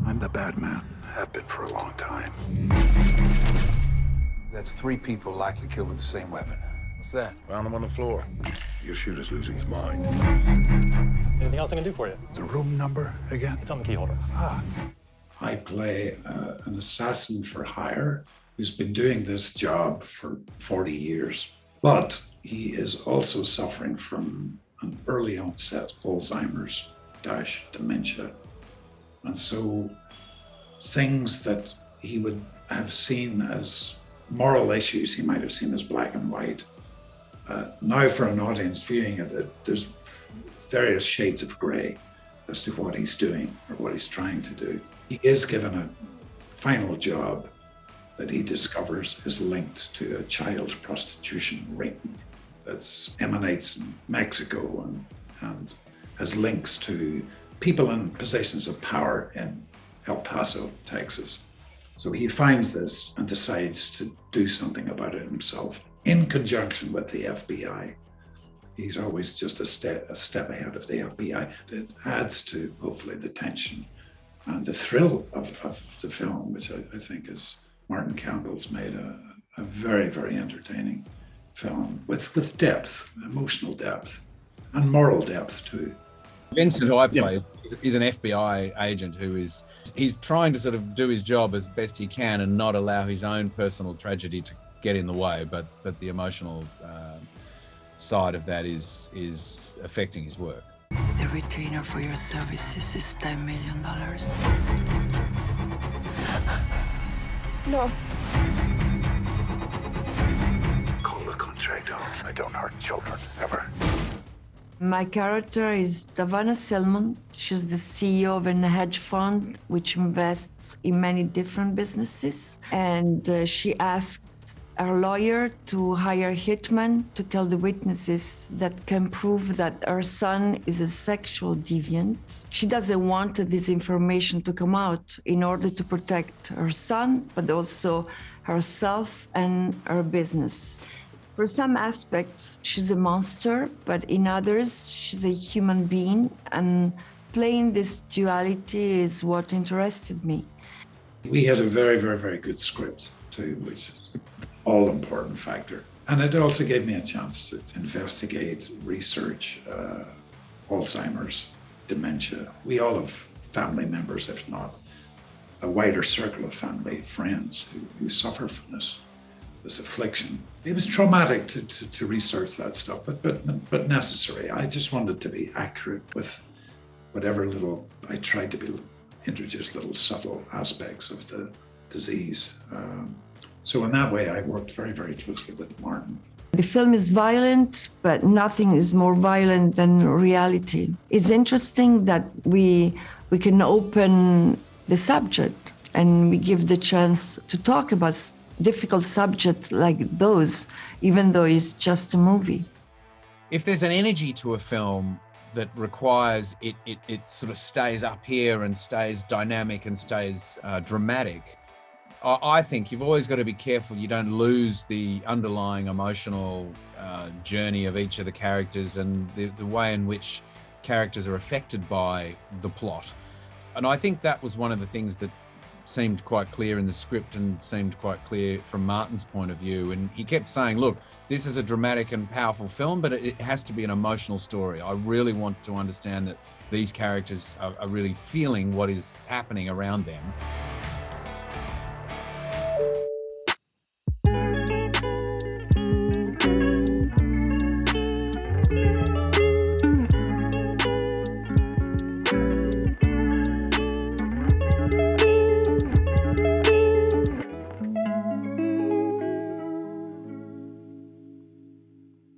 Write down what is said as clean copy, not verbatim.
I'm the bad man. Have been for a long time. That's 3 people likely killed with the same weapon. What's that? Found him on the floor. Your shooter's losing his mind. Anything else I can do for you? The room number again? It's on the key holder. I play an assassin for hire who's been doing this job for 40 years. But he is also suffering from an early onset Alzheimer's - dementia. And so things that he would have seen as moral issues, he might have seen as black and white. Now for an audience viewing it, there's various shades of gray as to what he's doing or what he's trying to do. He is given a final job that he discovers is linked to a child prostitution ring that emanates in Mexico and has links to people in positions of power in El Paso, Texas. So he finds this and decides to do something about it himself in conjunction with the FBI. He's always just a step ahead of the FBI. It adds to, hopefully, the tension and the thrill of the film, which I think is Martin Campbell's made a very, very entertaining film with depth, emotional depth, and moral depth too. Vincent, who I play, is an FBI agent he's trying to sort of do his job as best he can and not allow his own personal tragedy to get in the way, but the emotional side of that is affecting his work. The retainer for your services is $10 million. No. Call the contract off. I don't hurt children, ever. My character is Davana Selman. She's the CEO of a hedge fund which invests in many different businesses. And she asked our lawyer to hire Hitman to kill the witnesses that can prove that her son is a sexual deviant. She doesn't want this information to come out in order to protect her son, but also herself and her business. For some aspects, she's a monster, but in others, she's a human being, and playing this duality is what interested me. We had a very, very, very good script too, which is an all-important factor. And it also gave me a chance to investigate, research Alzheimer's, dementia. We all have family members, if not a wider circle of family friends who suffer from this affliction. It was traumatic to research that stuff, but necessary. I just wanted to be accurate with whatever I tried to introduce little subtle aspects of the disease. So in that way, I worked very, very closely with Martin. The film is violent, but nothing is more violent than reality. It's interesting that we can open the subject and we give the chance to talk about difficult subjects like those, even though it's just a movie. If there's an energy to a film that requires it sort of stays up here and stays dynamic and stays dramatic, I think you've always got to be careful you don't lose the underlying emotional journey of each of the characters and the way in which characters are affected by the plot. And I think that was one of the things that seemed quite clear in the script and seemed quite clear from Martin's point of view. And he kept saying, look, this is a dramatic and powerful film, but it has to be an emotional story. I really want to understand that these characters are really feeling what is happening around them.